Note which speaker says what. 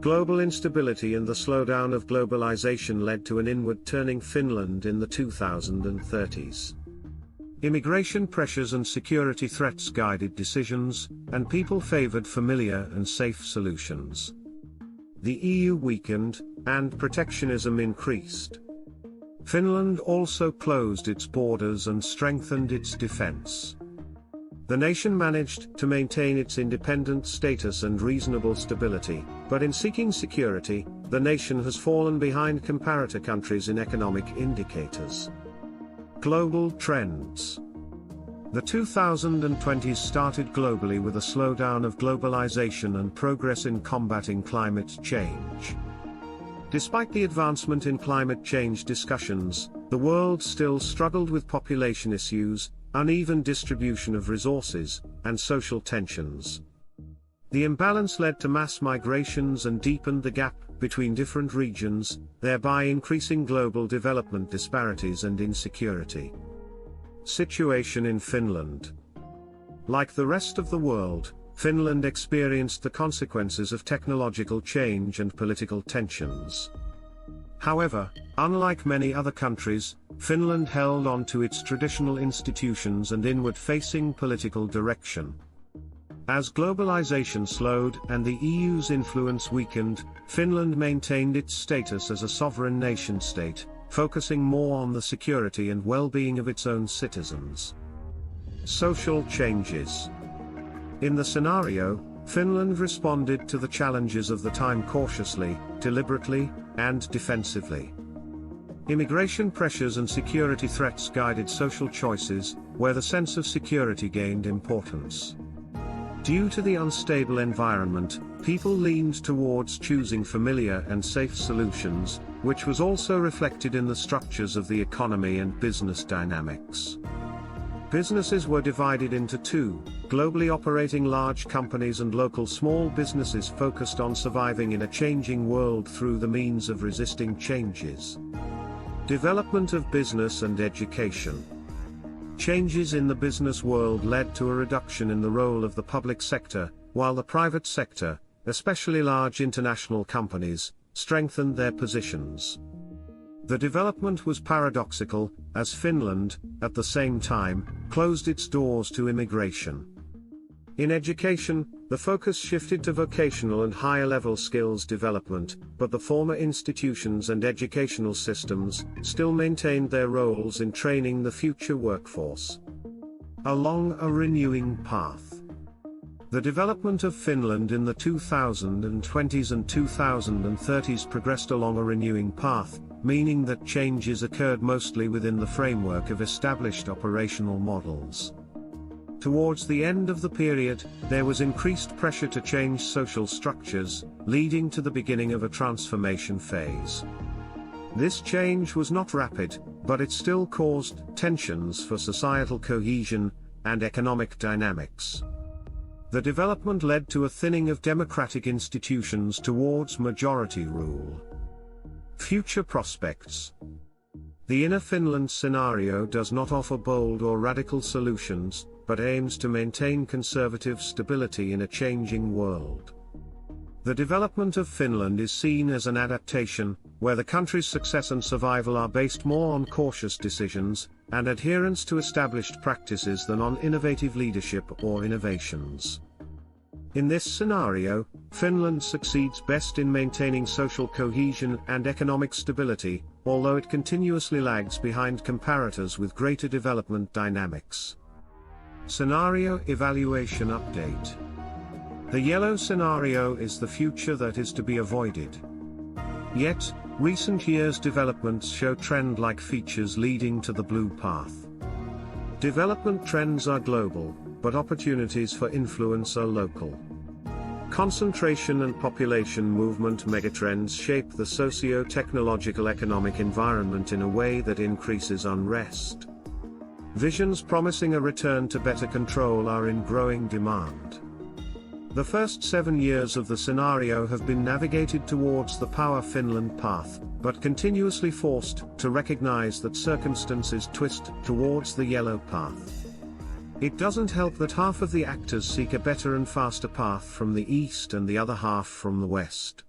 Speaker 1: Global instability and the slowdown of globalization led to an inward turning Finland in the 2030s. Immigration pressures and security threats guided decisions, and people favored familiar and safe solutions. The EU weakened, and protectionism increased. Finland also closed its borders and strengthened its defense. The nation managed to maintain its independent status and reasonable stability, but in seeking security, the nation has fallen behind comparator countries in economic indicators. Global trends. The 2020s started globally with a slowdown of globalization and progress in combating climate change. Despite the advancement in climate change discussions, the world still struggled with population issues, uneven distribution of resources, and social tensions. The imbalance led to mass migrations and deepened the gap between different regions, thereby increasing global development disparities and insecurity. Situation in Finland. Like the rest of the world, Finland experienced the consequences of technological change and political tensions. However, unlike many other countries, Finland held on to its traditional institutions and inward-facing political direction. As globalization slowed and the EU's influence weakened, Finland maintained its status as a sovereign nation-state, focusing more on the security and well-being of its own citizens. Social changes. In the scenario, Finland responded to the challenges of the time cautiously, deliberately, and defensively. Immigration pressures and security threats guided social choices, where the sense of security gained importance. Due to the unstable environment, people leaned towards choosing familiar and safe solutions, which was also reflected in the structures of the economy and business dynamics. Businesses were divided into two, globally operating large companies and local small businesses focused on surviving in a changing world through the means of resisting changes. Development of business and education. Changes in the business world led to a reduction in the role of the public sector, while the private sector, especially large international companies, strengthened their positions. The development was paradoxical, as Finland, at the same time, closed its doors to immigration. In education, the focus shifted to vocational and higher-level skills development, but the former institutions and educational systems still maintained their roles in training the future workforce. Along a renewing path. The development of Finland in the 2020s and 2030s progressed along a renewing path, meaning that changes occurred mostly within the framework of established operational models. Towards the end of the period, there was increased pressure to change social structures, leading to the beginning of a transformation phase. This change was not rapid, but it still caused tensions for societal cohesion and economic dynamics. The development led to a thinning of democratic institutions towards majority rule. Future prospects. The Inner-Finland scenario does not offer bold or radical solutions, but aims to maintain conservative stability in a changing world. The development of Finland is seen as an adaptation, where the country's success and survival are based more on cautious decisions and adherence to established practices than on innovative leadership or innovations. In this scenario, Finland succeeds best in maintaining social cohesion and economic stability, although it continuously lags behind comparators with greater development dynamics. Scenario Evaluation Update. The yellow scenario is the future that is to be avoided. Yet, recent years' developments show trend-like features leading to the blue path. Development trends are global, but opportunities for influence are local. Concentration and population movement megatrends shape the socio-technological economic environment in a way that increases unrest. Visions promising a return to better control are in growing demand. The first 7 years of the scenario have been navigated towards the Power Finland path, but continuously forced to recognize that circumstances twist towards the yellow path. It doesn't help that half of the actors seek a better and faster path from the east and the other half from the west.